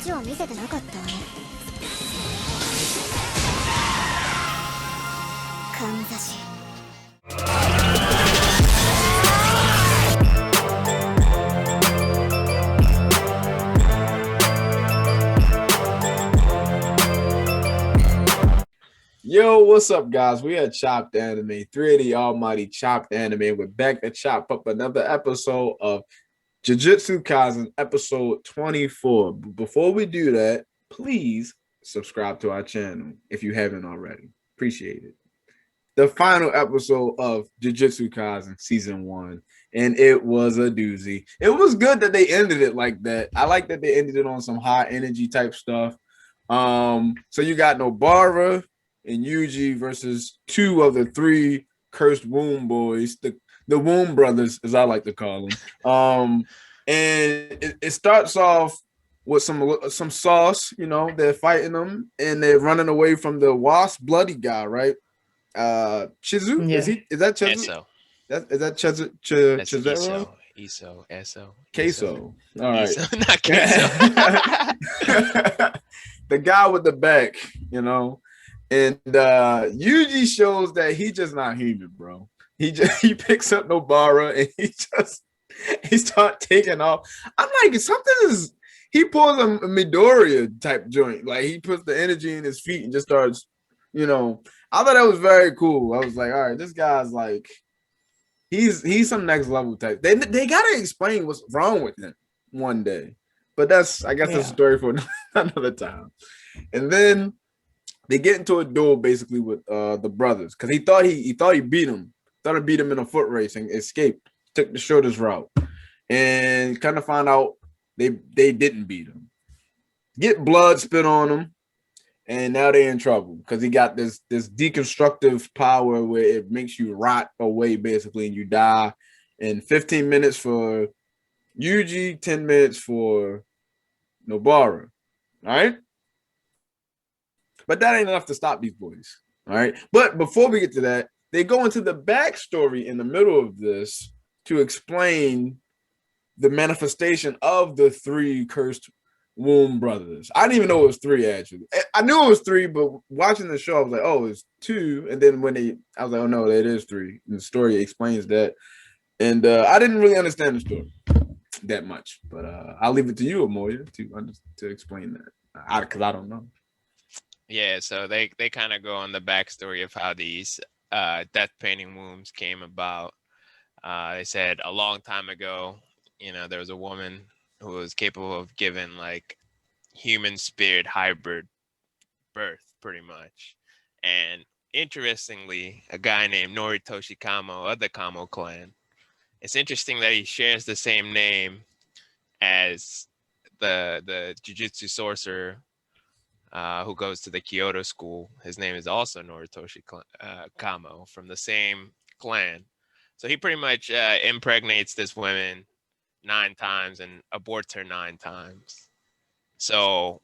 ちを見せてなかったわね。かんざし。Yo, what's up, guys? We are Chopped Anime, 3 of the almighty Chopped Anime. We're back to chop up another episode of Jujutsu Kaisen, episode 24. But before we do that, please subscribe to our channel if you haven't already. Appreciate it. The final episode of Jujutsu Kaisen season 1, and it was a doozy. It was good that they ended it like that. I like that they ended it on some high energy type stuff. So you got Nobara and Yuji versus 2 of the 3 cursed womb boys, the womb brothers, as I like to call them. And it starts off with some sauce, you know. They're fighting them and they're running away from the wasp bloody guy, right? Chizu? Yeah. Is that Chizu? Eso. Is that Chizu? That's Chizero? Eso. Queso. All right. Eso, not queso. The guy with the back, you know. And Yuji shows that he just not human, bro. He picks up Nobara and he start taking off. I'm like, something is. He pulls a Midoriya type joint. Like he puts the energy in his feet and just starts, you know. I thought that was very cool. I was like, all right, this guy's like, he's some next level type. They gotta explain what's wrong with him one day, but that's that's a story for another time. And then they get into a duel basically with the brothers because he thought he beat him. Thought he beat him in a foot race and escaped. Took the shortest route, and kind of find out they didn't beat him. Get blood spit on him, and now they're in trouble because he got this deconstructive power where it makes you rot away basically, and you die in 15 minutes for Yuji, 10 minutes for Nobara. All right. But that ain't enough to stop these boys. All right. But before we get to that, they go into the backstory in the middle of this to explain the manifestation of the 3 cursed womb brothers. I didn't even know it was 3, actually. I knew it was 3, but watching the show, I was like, oh, it's 2. And then I was like, oh, no, it is 3. And the story explains that. And I didn't really understand the story that much. But I'll leave it to you, Amoya, to explain that. Because I don't know. Yeah, so they kind of go on the backstory of how these death painting wombs came about. They said a long time ago, you know, there was a woman who was capable of giving like human spirit hybrid birth, pretty much. And interestingly, a guy named Noritoshi Kamo of the Kamo clan. It's interesting that he shares the same name as the Jujutsu sorcerer who goes to the Kyoto school. His name is also Noritoshi Kamo from the same clan. So he pretty much impregnates this woman 9 times and aborts her 9 times. So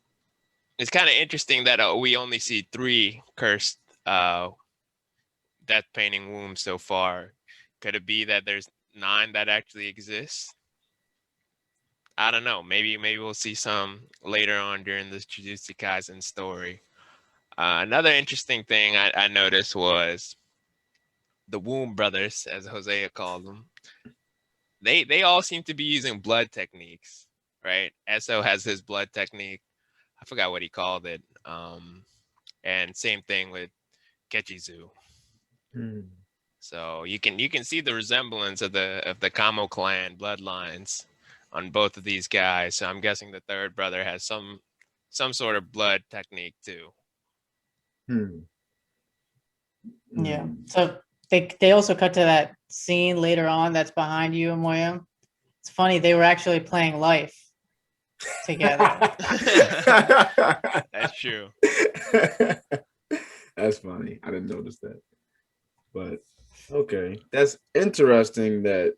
it's kind of interesting that we only see 3 cursed death painting wombs so far. Could it be that there's 9 that actually exist? I don't know. Maybe we'll see some later on during this Jujutsu Kaisen story. Another interesting thing I noticed was the womb brothers, as Hosea called them. They all seem to be using blood techniques, right? Eso has his blood technique. I forgot what he called it. And same thing with Kechizu. So you can see the resemblance of the Kamo clan bloodlines on both of these guys. So I'm guessing the third brother has some sort of blood technique too. Yeah. So they also cut to that scene later on that's behind you, Moya. It's funny, they were actually playing life together. That's true. That's funny. I didn't notice that. But okay. That's interesting that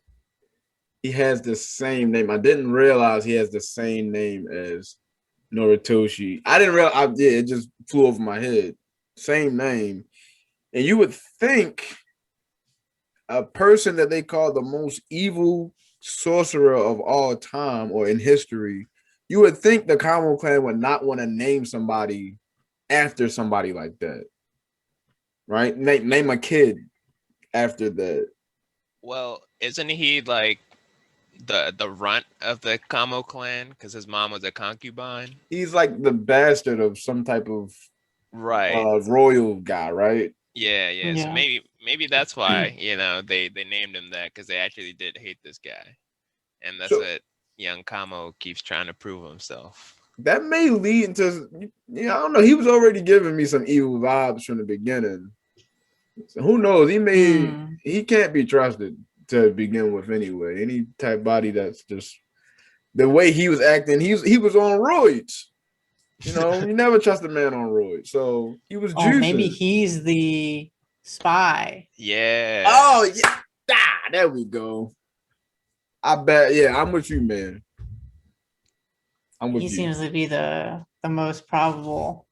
he has the same name. I didn't realize he has the same name as Noritoshi. I didn't realize. It just flew over my head. Same name. And you would think a person that they call the most evil sorcerer of all time or in history you would think the Kamo clan would not want to name somebody after somebody like that, right? Name a kid after that. Well, isn't he like the runt of the Kamo clan because his mom was a concubine? He's like the bastard of some type of royal guy, right? Yeah. So maybe that's why they named him that, because they actually did hate this guy, and that's what young Kamo keeps trying to prove himself. That may lead into I don't know. He was already giving me some evil vibes from the beginning. So who knows? He can't be trusted to begin with anyway. Any type body that's just the way he was acting. He was on roids. You never trust a man on roids. So he was juicing. Maybe he's the spy. Yeah. Oh yeah. There we go. I bet. Yeah, I'm with you, man. He seems to be the most probable.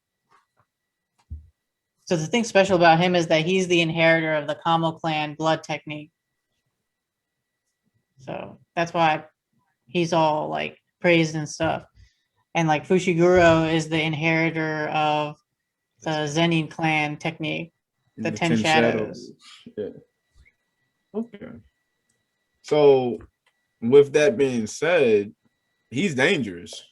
So the thing special about him is that he's the inheritor of the Kamo clan blood technique. So that's why he's all like praised and stuff. And like Fushiguro is the inheritor of the Zenin clan technique, the 10 shadows. Yeah. Okay. So with that being said, he's dangerous.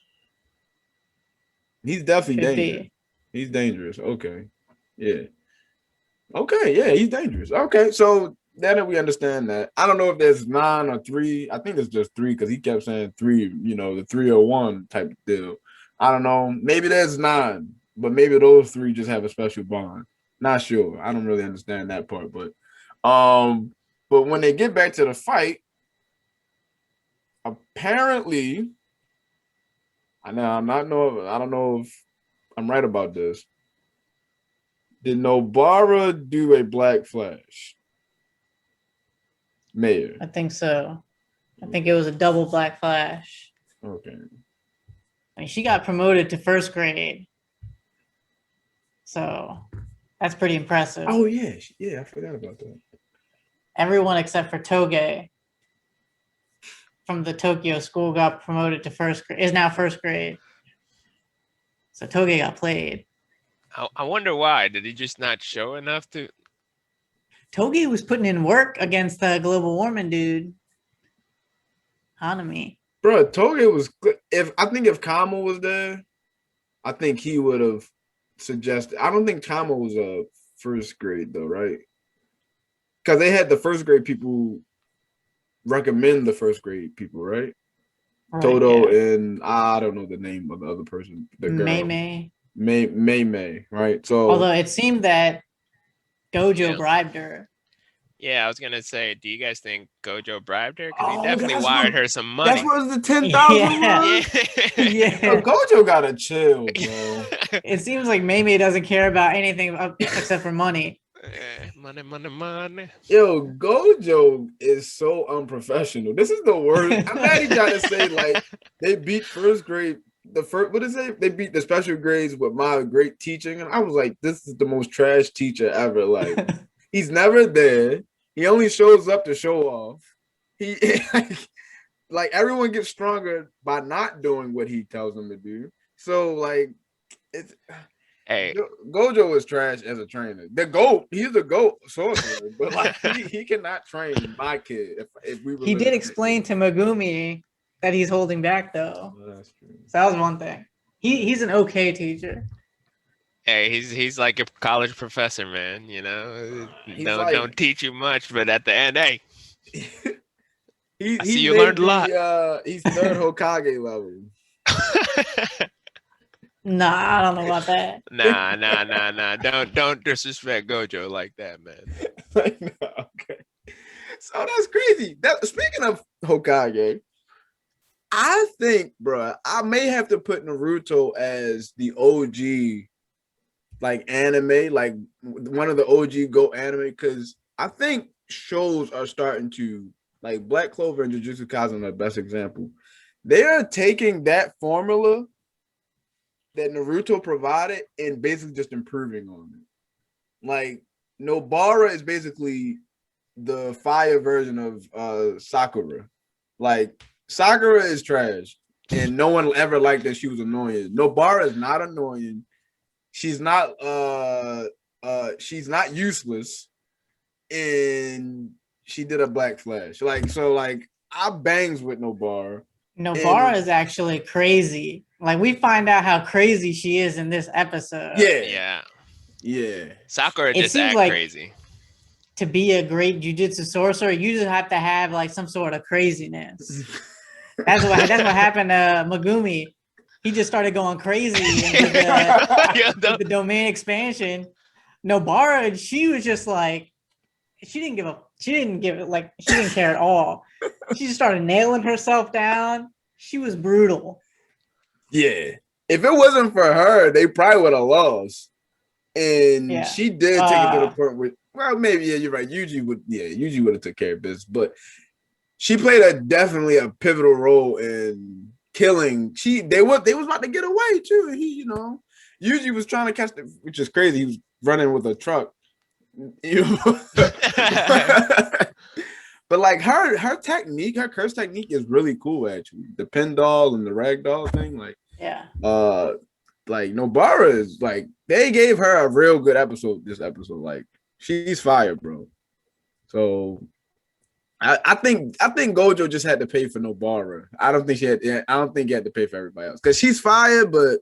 He's definitely dangerous. He's dangerous. Okay. Yeah. Okay. Yeah, he's dangerous. Okay. So now that we understand that, I don't know if there's 9 or 3. I think it's just 3 because he kept saying 3, the 301 type deal. I don't know. Maybe there's 9, but maybe those 3 just have a special bond. Not sure. I don't really understand that part, but when they get back to the fight, apparently, I don't know if I'm right about this. Did Nobara do a Black Flash? Mayor. I think so. I think it was a double Black Flash. Okay. I mean, she got promoted to 1st grade. So that's pretty impressive. Oh, yeah. Yeah, I forgot about that. Everyone except for Toge from the Tokyo school got promoted to 1st grade, is now 1st grade. So Toge got played. I wonder why. Did he just not show enough to? Toge was putting in work against the global warming dude. Hanami. Bro, Toge was. If Kamo was there, I think he would have suggested. I don't think Kamo was a 1st grade though, right? Because they had the 1st grade people recommend the 1st grade people, right? Todo and I don't know the name of the other person. The girl. May, right? So although it seemed that Gojo bribed her. Yeah, I was gonna say, do you guys think Gojo bribed her? Because he definitely wired her some money. That's what the 10,000 Yeah. Gojo gotta chill, bro. It seems like May doesn't care about anything except for money. Money. Yo, Gojo is so unprofessional. This is the worst. I'm not even trying to say like they beat 1st grade. What is it? They beat the special grades with my great teaching, and I was like, this is the most trash teacher ever. Like, he's never there. He only shows up to show off. He like everyone gets stronger by not doing what he tells them to do. So like, it's. Hey, Gojo is trash as a trainer. The GOAT, he's a GOAT sorcerer, but like he cannot train my kid. If we were he did explain to Megumi that he's holding back though. Oh, that's true. So that was one thing. He's an okay teacher. Hey, he's like a college professor, man. Don't teach you much, but at the end, hey, you learned a lot. He's 3rd Hokage level. Nah, I don't know about that. Nah. Don't disrespect Gojo like that, man. Okay. So that's crazy. Speaking of Hokage, I think, bro, I may have to put Naruto as the OG, like anime, like one of the OG GO anime, because I think shows are starting to, like Black Clover and Jujutsu Kaisen are the best example. They are taking that formula that Naruto provided and basically just improving on it. Like Nobara is basically the fire version of Sakura. Like Sakura is trash. and no one ever liked that she was annoying. Nobara is not annoying. She's not useless, and she did a Black Flash. Like I bangs with Nobara. Nobara is actually crazy. Like we find out how crazy she is in this episode. Yeah. Sakura It just seems act like crazy. to be a great jujutsu sorcerer, you just have to have like some sort of craziness. That's what happened to Megumi. He just started going crazy into the domain expansion. Nobara, she was just like, she didn't care at all. She just started nailing herself down. She was brutal. Yeah. If it wasn't for her, they probably would have lost. And she did take it to the point where, well, maybe, yeah, you're right. Yuji would have took care of business, but she played definitely a pivotal role in killing. They was about to get away too. And he, Yuji was trying to catch them, which is crazy. He was running with a truck. But like her technique, her curse technique is really cool actually. The pin doll and the rag doll thing, like like Nobara is like, they gave her a real good episode this episode. Like she's fire, bro. So I think Gojo just had to pay for Nobara. I don't think he had to pay for everybody else because she's fire, but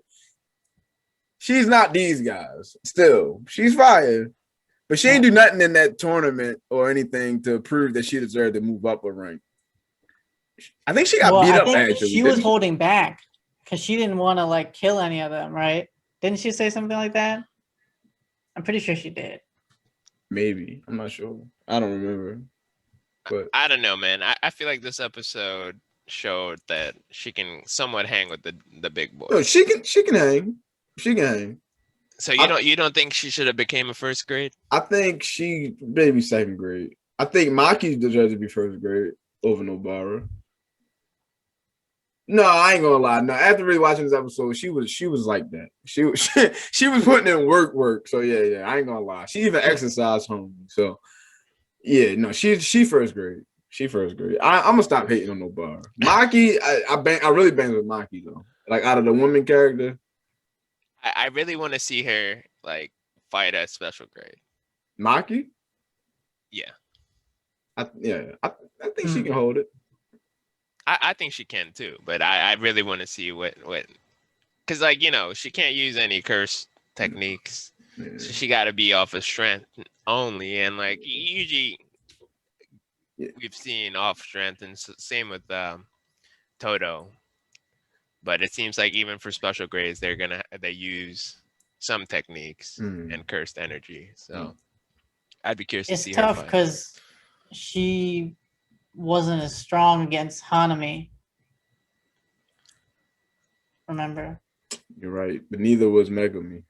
she's not these guys. Still, she's fire. But she ain't do nothing in that tournament or anything to prove that she deserved to move up a rank. I think she got beat up, actually. She was holding back because she didn't want to like kill any of them, right? Didn't she say something like that? I'm pretty sure she did. Maybe. I'm not sure. I don't remember. But I don't know, man. I feel like this episode showed that she can somewhat hang with the big boys. No, she can hang. She can hang. So you don't think she should have became a first grade? I think she maybe second grade. I think Maki deserves to be first grade over Nobara. No, I ain't gonna lie. No, after really watching this episode, she was like that. She was putting in work. So yeah, I ain't gonna lie. She even exercised home. So yeah, no, she first grade. She first grade. I'm gonna stop hating on Nobara. Maki, I really bang with Maki though. Like out of the woman character. I really want to see her like fight at special grade. Maki? Yeah. I think she can hold it. I think she can too, but I really want to see what because like she can't use any curse techniques. Yeah. So she got to be off of strength only, and like usually we've seen off strength, and same with Todo. But it seems like even for special grades, they use some techniques and cursed energy. So I'd be curious to see her fight. It's tough because she wasn't as strong against Hanami. Remember? You're right, but neither was Megumi.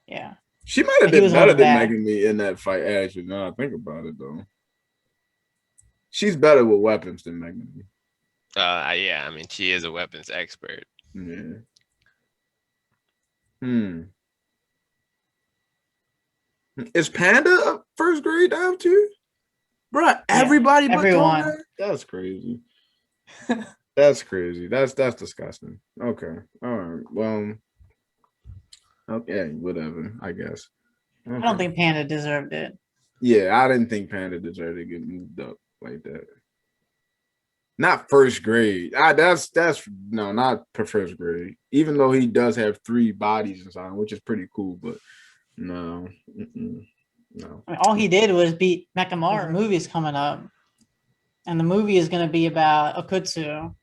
Yeah. She might have been better than Megumi in that fight, actually. Now I think about it, though. She's better with weapons than Megumi. Yeah, I mean, she is a weapons expert. Yeah. Is Panda a first grade dive too? Bro, everybody but Toge? That's crazy. That's crazy. That's disgusting. Okay. All right. Well, okay, whatever, I guess. Okay. I don't think Panda deserved it. Yeah, I didn't think Panda deserved to get moved up like that. Not first grade. That's no, not for first grade. Even though he does have 3 bodies inside him, which is pretty cool, but no. No. I mean, all he did was beat Mechamaru. The movie's coming up, and the movie is going to be about Okutsu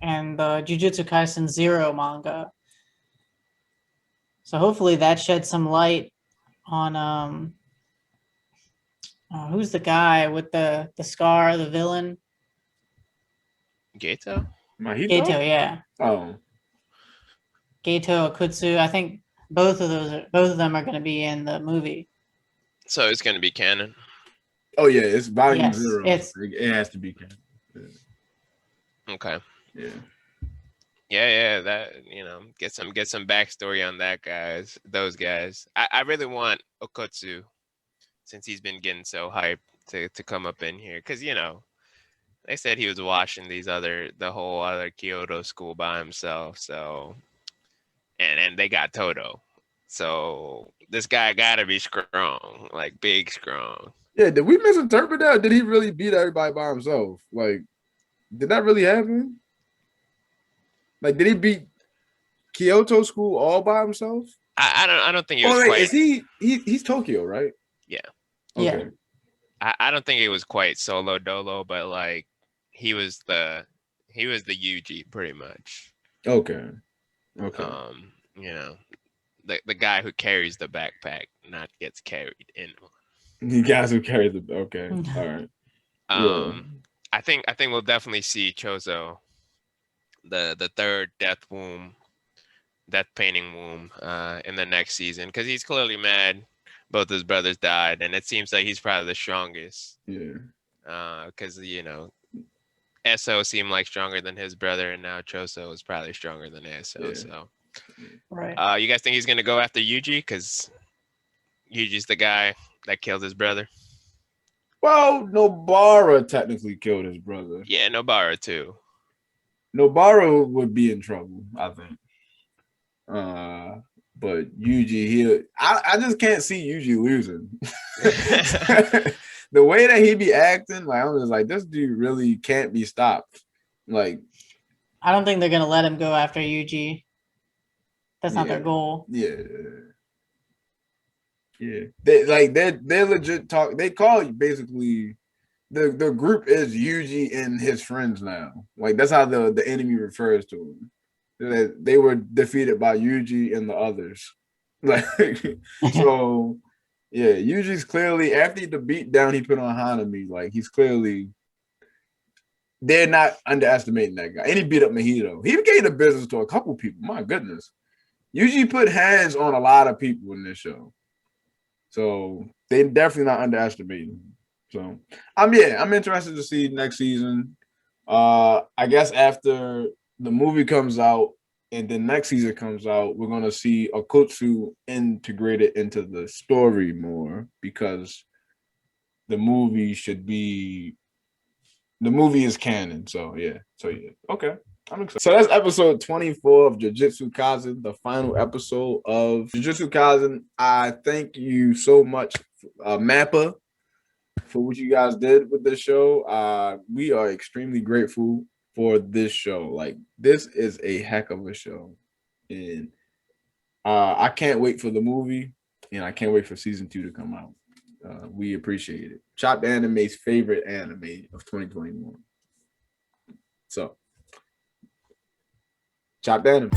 and the Jujutsu Kaisen 0 manga. So hopefully that sheds some light on who's the guy with the scar, the villain? Geto? Geto, yeah. Oh. Geto, Okutsu. I think both of them are going to be in the movie. So it's going to be canon. Oh yeah, it's volume 0. It has to be canon. Yeah. Okay. Yeah. Yeah. That get some backstory on those guys. I really want Okutsu, since he's been getting so hyped to come up in here, because they said he was watching the whole other Kyoto school by himself. So, and they got Todo. So this guy gotta be strong, like big strong. Yeah, did we misinterpret that? Or did he really beat everybody by himself? Like, did that really happen? Like, did he beat Kyoto school all by himself? I don't think it was Oh wait, quite. is he's Tokyo, right? Yeah. Yeah. I don't think it was quite solo dolo, but like he was the UG pretty much. Okay. Okay. You know, the guy who carries the backpack, not gets carried in one. The guys who carry the okay. All right. Yeah. I think we'll definitely see Chozo, the third death painting womb, in the next season, because he's clearly mad. Both his brothers died, and it seems like he's probably the strongest. Yeah. Because you know, SO seemed like stronger than his brother, and now Chozo is probably stronger than SO. Yeah. So, Right. you guys think he's gonna go after Yuji? Because Yuji's the guy that killed his brother. Well, Nobara technically killed his brother. Yeah, Nobara too. Nobara would be in trouble, I think. But Yuji, I just can't see Yuji losing. The way that he be acting, like I'm just like, this dude really can't be stopped. Like, I don't think they're gonna let him go after Yuji. That's not their goal. Yeah. Yeah. They're legit talk. They call you basically the group is Yuji and his friends now. Like that's how the enemy refers to him. They were defeated by Yuji and the others. Like so yeah, Yuji's clearly after the beat down he put on Hanami, like he's clearly they're not underestimating that guy. And he beat up Mahito. He gave the business to a couple people. My goodness. Yuji put hands on a lot of people in this show. So they definitely not underestimating him. So I'm interested to see next season. I guess after the movie comes out and the next season comes out, we're gonna see Okutsu integrated into the story more because the movie is canon. So yeah. Okay. I'm excited. So that's episode 24 of Jujutsu Kaisen, the final episode of Jujutsu Kaisen. I thank you so much, Mappa, for what you guys did with this show. We are extremely grateful for this show. Like, this is a heck of a show. And I can't wait for the movie, and I can't wait for season 2 to come out. We appreciate it. Chopped Anime's favorite anime of 2021. So, Chopped Anime.